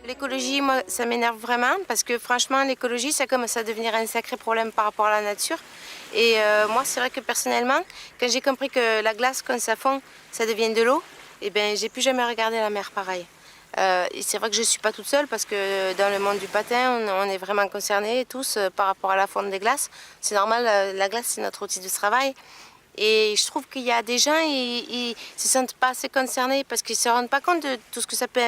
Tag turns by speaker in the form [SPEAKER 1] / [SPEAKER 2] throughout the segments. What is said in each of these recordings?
[SPEAKER 1] L'écologie, moi, ça m'énerve vraiment parce que franchement, l'écologie, ça commence à devenir un sacré problème par rapport à la nature. Et moi, c'est vrai que personnellement, quand j'ai compris que la glace, quand ça fond, ça devient de l'eau, eh ben, j'ai plus jamais regardé la mer pareil. Et c'est vrai que je ne suis pas toute seule parce que dans le monde du patin, on est vraiment concernés tous par rapport à la fonte des glaces. C'est normal, la glace, c'est notre outil de travail. Et je trouve qu'il y a des gens, ils se sentent pas assez concernés parce qu'ils se rendent pas compte de tout ce que ça peut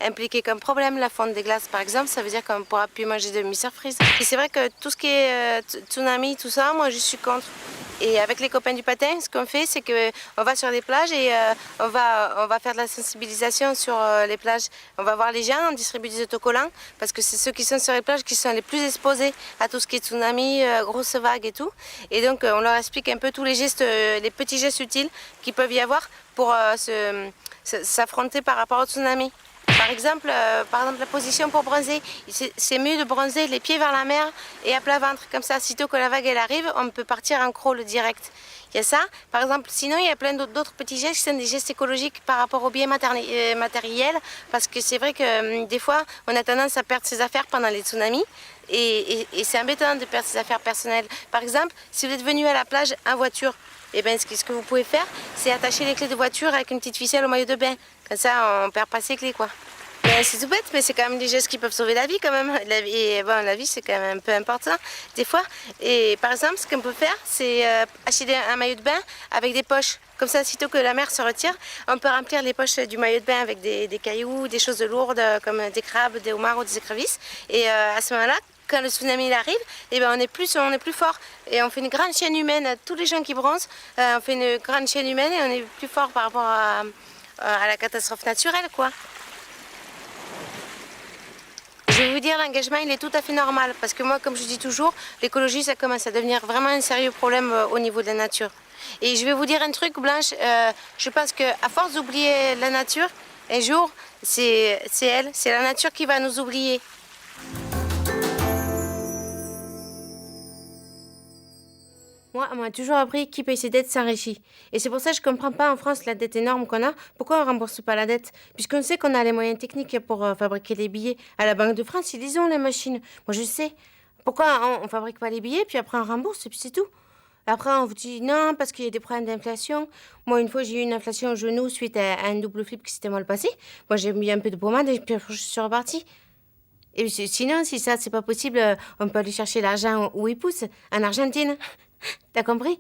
[SPEAKER 1] impliquer comme problème. La fonte des glaces, par exemple, ça veut dire qu'on ne pourra plus manger de demi-surprise. Et c'est vrai que tout ce qui est tsunami, tout ça, moi, je suis contre. Et avec les copains du patin, ce qu'on fait, c'est qu'on va sur les plages et on va faire de la sensibilisation sur les plages. On va voir les gens, on distribue des autocollants parce que c'est ceux qui sont sur les plages qui sont les plus exposés à tout ce qui est tsunami, grosses vagues et tout. Et donc, on leur explique un peu tous les gestes, les petits gestes utiles qu'il peuvent y avoir pour s'affronter par rapport au tsunami. Par exemple, la position pour bronzer, c'est mieux de bronzer les pieds vers la mer et à plat ventre. Comme ça, sitôt que la vague elle arrive, on peut partir en crawl direct. Il y a ça. Par exemple, sinon, il y a plein d'autres petits gestes qui sont des gestes écologiques par rapport au bien matériel. Parce que c'est vrai que des fois, on a tendance à perdre ses affaires pendant les tsunamis. Et c'est embêtant de perdre ses affaires personnelles. Par exemple, si vous êtes venu à la plage en voiture, eh ben, ce que vous pouvez faire, c'est attacher les clés de voiture avec une petite ficelle au maillot de bain. Comme ça, on perd pas ses clés, quoi. C'est tout bête, mais c'est quand même des gestes qui peuvent sauver la vie, quand même. La vie, c'est quand même un peu important, des fois. Et par exemple, ce qu'on peut faire, c'est acheter un maillot de bain avec des poches. Comme ça, sitôt que la mer se retire, on peut remplir les poches du maillot de bain avec des cailloux, des choses lourdes, comme des crabes, des homards ou des écrevisses. Et à ce moment-là, quand le tsunami il arrive, eh ben on est plus fort. Et on fait une grande chaîne humaine à tous les gens qui bronzent. On fait une grande chaîne humaine et on est plus fort par rapport à la catastrophe naturelle, quoi. Je vais vous dire, l'engagement, il est tout à fait normal. Parce que moi, comme je dis toujours, l'écologie, ça commence à devenir vraiment un sérieux problème au niveau de la nature. Et je vais vous dire un truc, Blanche, je pense qu'à force d'oublier la nature, un jour, c'est la nature qui va nous oublier. Moi, on m'a toujours appris qui paye ses dettes s'enrichit. Et c'est pour ça que je comprends pas en France la dette énorme qu'on a. Pourquoi on rembourse pas la dette? Puisqu'on sait qu'on a les moyens techniques pour fabriquer les billets. À la Banque de France, ils ont les machines. Moi, je sais. Pourquoi on fabrique pas les billets, puis après on rembourse, et puis c'est tout? Après, on vous dit non, parce qu'il y a des problèmes d'inflation. Moi, une fois, j'ai eu une inflation au genou suite à un double flip qui s'était mal passé. Moi, j'ai mis un peu de pommade et puis je suis repartie. Et sinon, si ça, c'est pas possible, on peut aller chercher l'argent où il pousse, en Argentine. T'as compris?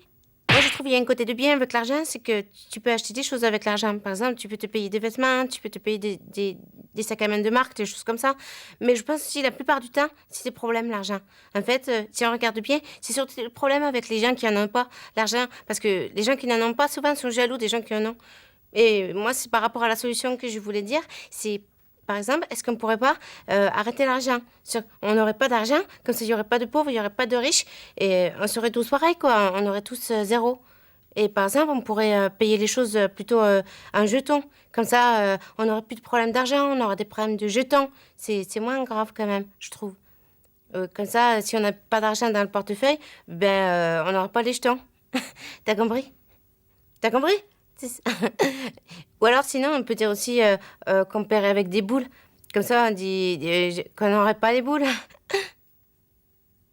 [SPEAKER 1] Moi, je trouve qu'il y a un côté de bien avec l'argent, c'est que tu peux acheter des choses avec l'argent. Par exemple, tu peux te payer des vêtements, tu peux te payer des sacs à main de marque, des choses comme ça. Mais je pense aussi, la plupart du temps, c'est des problèmes, l'argent. En fait, si on regarde bien, c'est surtout le problème avec les gens qui n'en ont pas, l'argent. Parce que les gens qui n'en ont pas, souvent, sont jaloux des gens qui en ont. Et moi, c'est par rapport à la solution que je voulais dire, c'est... Par exemple, est-ce qu'on ne pourrait pas arrêter l'argent? On n'aurait pas d'argent, comme ça, il n'y aurait pas de pauvres, il n'y aurait pas de riches, et on serait tous pareils, quoi. On aurait tous zéro. Et par exemple, on pourrait payer les choses plutôt en jetons. Comme ça, on n'aurait plus de problème d'argent, on aurait des problèmes de jetons. C'est moins grave, quand même, je trouve. Comme ça, si on n'a pas d'argent dans le portefeuille, on n'aura pas les jetons. T'as compris? T'as compris? Ou alors sinon, on peut dire aussi qu'on paierait avec des boules. Comme ça, on dit qu'on n'aurait pas les boules.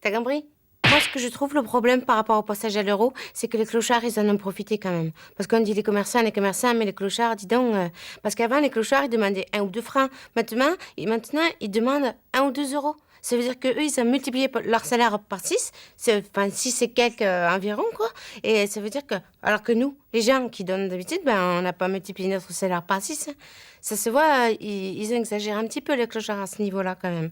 [SPEAKER 1] T'as compris? Moi, ce que je trouve le problème par rapport au passage à l'euro, c'est que les clochards, ils en ont profité quand même. Parce qu'on dit les commerçants, mais les clochards, dis donc... parce qu'avant, les clochards, ils demandaient 1 ou 2 francs. Maintenant, ils demandent 1 ou 2 euros. Ça veut dire qu'eux, ils ont multiplié leur salaire par 6, enfin 6 et quelques environ, quoi. Et ça veut dire que, alors que nous, les gens qui donnent d'habitude, on n'a pas multiplié notre salaire par 6. Ça se voit, ils exagèrent un petit peu les clochards à ce niveau-là, quand même.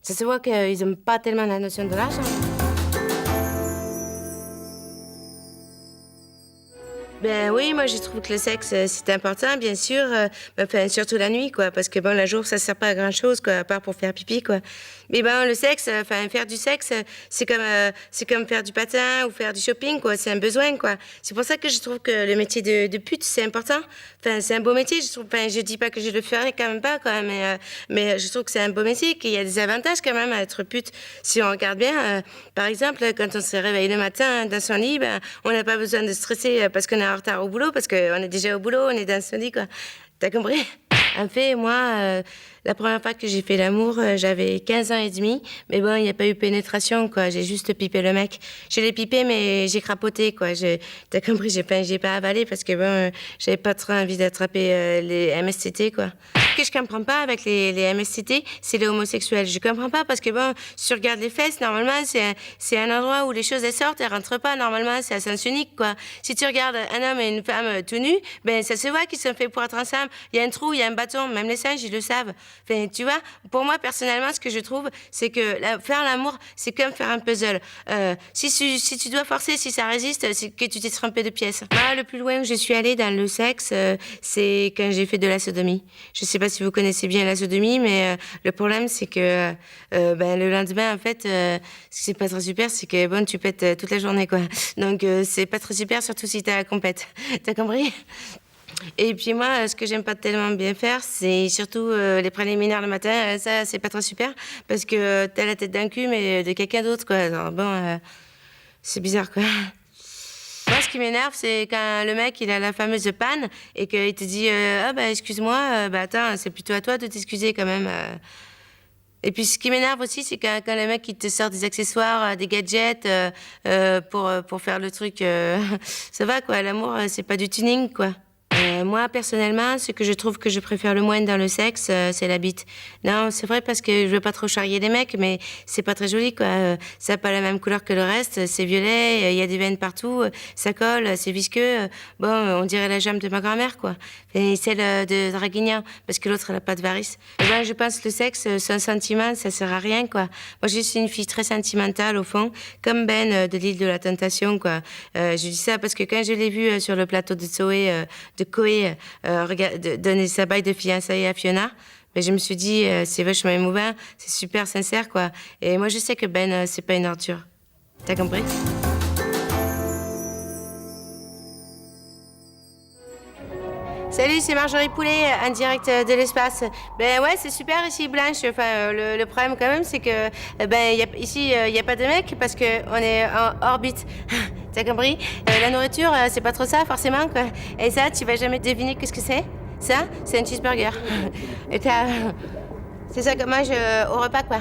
[SPEAKER 1] Ça se voit qu'ils n'ont pas tellement la notion de l'argent. Ben oui, moi je trouve que le sexe c'est important, bien sûr, enfin, surtout la nuit, quoi, parce que bon, la jour ça sert pas à grand chose, quoi, à part pour faire pipi, quoi. Mais ben le sexe, enfin faire du sexe, c'est comme faire du patin ou faire du shopping, quoi, c'est un besoin, quoi. C'est pour ça que je trouve que le métier de pute c'est important. Enfin c'est un beau métier, je trouve. Enfin je dis pas que je le ferai quand même pas, quoi, mais je trouve que c'est un beau métier, qu'il y a des avantages quand même à être pute. Si on regarde bien, par exemple, quand on se réveille le matin dans son lit, on n'a pas besoin de stresser parce qu'on est en retard au boulot, parce qu'on est déjà au boulot, on est dans son lit, quoi. T'as compris? En fait, moi, la première fois que j'ai fait l'amour, j'avais 15 ans et demi. Mais bon, il n'y a pas eu pénétration, quoi. J'ai juste pipé le mec. Je l'ai pipé, mais j'ai crapoté, quoi. T'as compris, j'ai pas avalé parce que bon, j'avais pas trop envie d'attraper les MSTT, quoi. Ce que je comprends pas avec les MSTT, c'est les homosexuels. Je comprends pas parce que bon, si tu regardes les fesses, normalement, c'est un endroit où les choses elles sortent, elles rentrent pas. Normalement, c'est à sens unique, quoi. Si tu regardes un homme et une femme tout nus, ben ça se voit qu'ils sont faits pour être ensemble. Il y a un trou, il y a un bâton, même les singes, ils le savent. Enfin, tu vois, pour moi, personnellement, ce que je trouve, c'est que faire l'amour, c'est comme faire un puzzle. Si tu dois forcer, si ça résiste, c'est que tu t'es trompé de pièce. Moi, le plus loin que je suis allée dans le sexe, c'est quand j'ai fait de la sodomie. Je sais pas si vous connaissez bien la sodomie, mais le problème, c'est que le lendemain, en fait, ce qui c'est pas très super, c'est que bon, tu pètes toute la journée, quoi. Donc, c'est pas très super, surtout si t'as la compète. T'as compris? Et puis moi, ce que j'aime pas tellement bien faire, c'est surtout les préliminaires le matin. Ça, c'est pas très super, parce que t'as la tête d'un cul, mais de quelqu'un d'autre, quoi. Alors, bon, c'est bizarre, quoi. Moi, ce qui m'énerve, c'est quand le mec, il a la fameuse panne et qu'il te dit ah bah excuse-moi, attends, c'est plutôt à toi de t'excuser quand même. Et puis ce qui m'énerve aussi, c'est quand le mec il te sort des accessoires, des gadgets pour faire le truc. Ça va, quoi. L'amour, c'est pas du tuning, quoi. Moi, personnellement, ce que je trouve que je préfère le moins dans le sexe, c'est la bite. Non, c'est vrai parce que je veux pas trop charrier les mecs, mais c'est pas très joli, quoi. Ça a pas la même couleur que le reste, c'est violet, il y a des veines partout, ça colle, c'est visqueux. Bon, on dirait la jambe de ma grand-mère, quoi. Et celle de Draguignan, parce que l'autre, elle a pas de varices. Et ben, je pense que le sexe, c'est un sentiment, ça sert à rien, quoi. Moi, je suis une fille très sentimentale, au fond, comme Ben de l'île de la Tentation, quoi. Je dis ça parce que quand je l'ai vu sur le plateau de Koé, donner sa bague de fiançailles à Fiona, mais je me suis dit, c'est vachement émouvant, c'est super sincère, quoi. Et moi, je sais que Ben, c'est pas une ordure. T'as compris? Salut, c'est Marjorie Poulet, en direct de l'espace. Ben ouais, c'est super ici, Blanche. Enfin, le problème quand même, c'est que ici, il n'y a pas de mec parce qu'on est en orbite. T'as compris? La nourriture, c'est pas trop ça, forcément, quoi. Et ça, tu vas jamais deviner qu'est-ce que c'est? Ça, c'est un cheeseburger. Et c'est ça que mange au repas, quoi.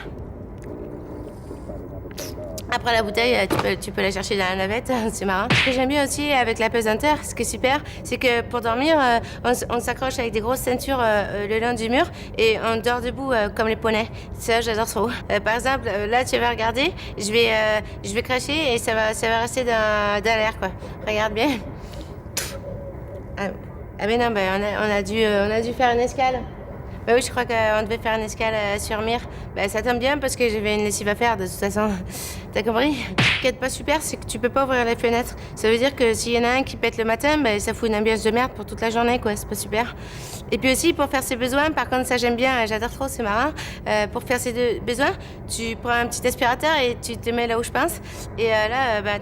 [SPEAKER 1] Après la bouteille, tu peux la chercher dans la navette, c'est marrant. Ce que j'aime bien aussi avec la pesanteur, ce qui est super, c'est que pour dormir, on s'accroche avec des grosses ceintures le long du mur et on dort debout comme les poneys. Ça, j'adore trop. Par exemple, là, tu vas regarder, je vais cracher et ça va rester dans l'air, quoi. Regarde bien. Ah mais non, on a dû faire une escale. Bah oui, je crois qu'on devait faire une escale sur Myre. Bah ça tombe bien parce que j'avais une lessive à faire de toute façon. T'as compris? Ce qui est pas super, c'est que tu peux pas ouvrir les fenêtres. Ça veut dire que s'il y en a un qui pète le matin, bah ça fout une ambiance de merde pour toute la journée, quoi. C'est pas super. Et puis aussi, pour faire ses besoins, par contre, ça j'aime bien, j'adore trop, c'est marrant. Pour faire ses besoins, tu prends un petit aspirateur et tu te mets là où je pense. Et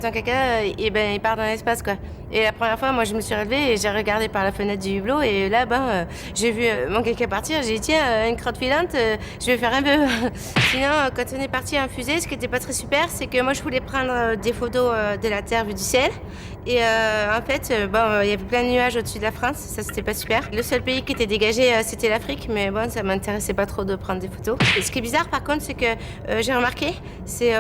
[SPEAKER 1] ton caca, il part dans l'espace, quoi. Et la première fois, moi, je me suis relevée et j'ai regardé par la fenêtre du hublot. Et là, j'ai vu mon caca partir. J'ai dit, tiens, une crotte filante, je vais faire un peu. Sinon, quand on est parti en fusée, ce qui était pas très super, c'est que moi, je voulais prendre des photos de la Terre vue du ciel. Et en fait, il y avait plein de nuages au-dessus de la France. Ça, c'était pas super. Le seul pays qui était dégagé, c'était l'Afrique. Mais bon, ça m'intéressait pas trop de prendre des photos. Et ce qui est bizarre, par contre, c'est que j'ai remarqué,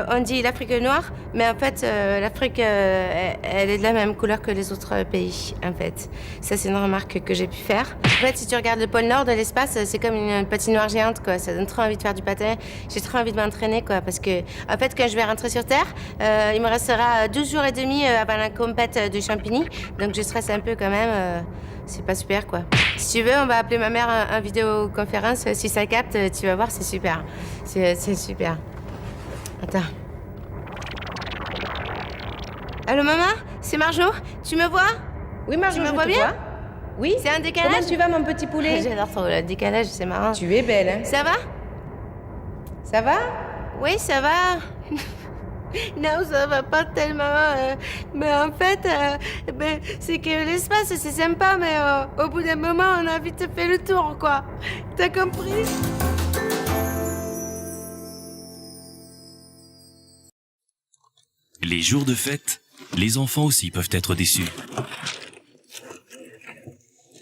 [SPEAKER 1] on dit l'Afrique noire, mais en fait, l'Afrique, elle est de la même couleur que les autres pays, en fait. Ça, c'est une remarque que j'ai pu faire. En fait, si tu regardes le pôle Nord de l'espace, c'est comme une patinoire géante, quoi. Ça donne trop envie de faire du patin. J'ai trop envie de m'entraîner, quoi, parce que, en fait, quand je vais rentrer sur Terre, il me restera 12 jours et demi avant la compète de Champigny, donc je stresse un peu quand même. C'est pas super, quoi. Si tu veux, on va appeler ma mère en vidéoconférence. Si ça capte, tu vas voir, c'est super. C'est super. Attends. Allô, maman? C'est Marjo? Tu me vois?
[SPEAKER 2] Oui, Marjo,
[SPEAKER 1] tu me
[SPEAKER 2] je
[SPEAKER 1] vois
[SPEAKER 2] te
[SPEAKER 1] bien?
[SPEAKER 2] vois. Oui.
[SPEAKER 1] C'est un décalage?
[SPEAKER 2] Comment tu vas, mon petit poulet?
[SPEAKER 1] J'adore trop le décalage, c'est marrant.
[SPEAKER 2] Tu es belle, hein?
[SPEAKER 1] Ça va?
[SPEAKER 2] Ça va?
[SPEAKER 1] Oui, ça va. Non, ça va pas tellement. Mais en fait, c'est que l'espace, c'est sympa, mais au bout d'un moment, on a vite fait le tour, quoi. T'as compris?
[SPEAKER 3] Les jours de fête, les enfants aussi peuvent être déçus.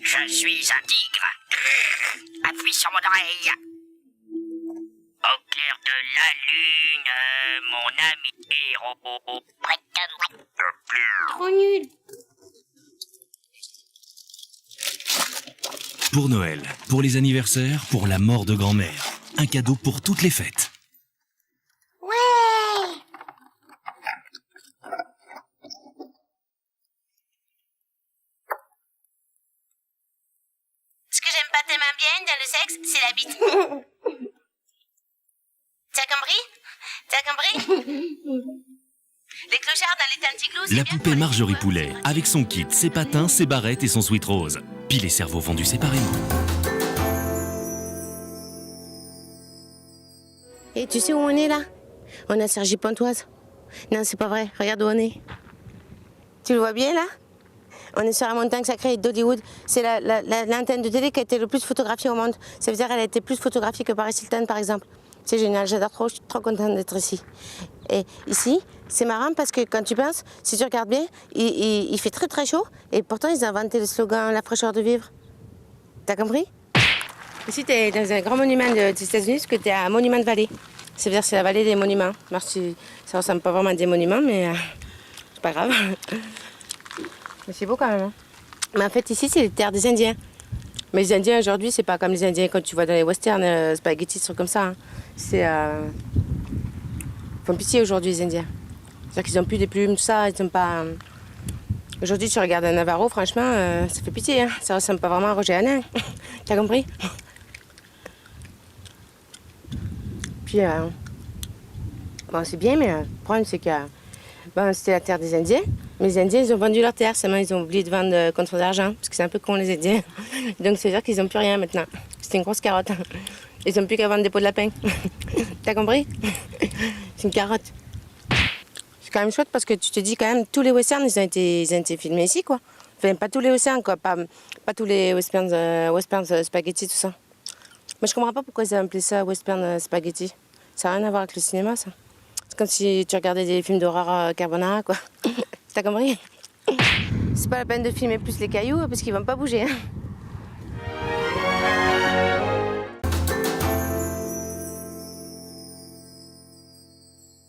[SPEAKER 4] Je suis un tigre. Appuie sur mon oreille. Au clair de la lune, mon ami héros.
[SPEAKER 1] Trop nul.
[SPEAKER 3] Pour Noël, pour les anniversaires, pour la mort de grand-mère. Un cadeau pour toutes les fêtes.
[SPEAKER 1] Ce que j'aime pas tellement bien dans le sexe, c'est la bite. T'as compris? T'as compris? Les clochards dans les tanticlous, c'est
[SPEAKER 3] La
[SPEAKER 1] bien
[SPEAKER 3] poupée
[SPEAKER 1] pour les
[SPEAKER 3] Marjorie
[SPEAKER 1] petits
[SPEAKER 3] Poulet,
[SPEAKER 1] pois.
[SPEAKER 3] avec son kit, ses patins, ses barrettes et son sweat rose. Puis les cerveaux vendus séparément.
[SPEAKER 1] Et tu sais où on est là? On est à Cergy-Pontoise. Non, c'est pas vrai. Regarde où on est. Tu le vois bien là? On est sur la montagne sacrée d'Hollywood. C'est l'antenne de télé qui a été le plus photographiée au monde. Ça veut dire qu'elle a été plus photographiée que Paris Hilton par exemple. C'est génial, j'adore trop, je suis trop contente d'être ici. Et ici, c'est marrant parce que quand tu penses, si tu regardes bien, il fait très très chaud et pourtant ils ont inventé le slogan « La fraîcheur de vivre ». T'as compris? Ici, tu es dans un grand monument des États-Unis, parce que tu es à Monument Valley. Ça veut dire que c'est la vallée des monuments. Merci. Ça ressemble pas vraiment à des monuments, mais c'est pas grave. Mais c'est beau quand même. Hein. Mais en fait, ici, c'est les terres des Indiens. Mais les Indiens aujourd'hui, c'est pas comme les Indiens quand tu vois dans les westerns, spaghetti, des trucs comme ça. Hein. C'est. Ils font pitié aujourd'hui, les Indiens. C'est-à-dire qu'ils ont plus des plumes, tout ça. Ils ont pas. Aujourd'hui, tu regardes un Navarro, franchement, ça fait pitié. Hein. Ça ressemble pas vraiment à Roger Hanin. T'as compris? Puis, bon, c'est bien, mais le problème, c'est que bon, c'était la terre des Indiens. Mais les Indiens, ils ont vendu leur terre. Seulement, ils ont oublié de vendre contre d'argent. Parce que c'est un peu con, les Indiens. Donc, ça veut dire qu'ils n'ont plus rien maintenant. C'était une grosse carotte. Ils n'ont plus qu'à vendre des pots de lapin. T'as compris? C'est une carotte. C'est quand même chouette parce que tu te dis quand même, tous les westerns, ils ont été filmés ici, quoi. Enfin, pas tous les westerns, quoi. Pas tous les westerns spaghetti, tout ça. Mais je comprends pas pourquoi ils ont appelé ça western spaghetti. Ça n'a rien à voir avec le cinéma, ça. C'est comme si tu regardais des films d'horreur carbonara, quoi. T'as compris? C'est pas la peine de filmer plus les cailloux parce qu'ils vont pas bouger. Hein.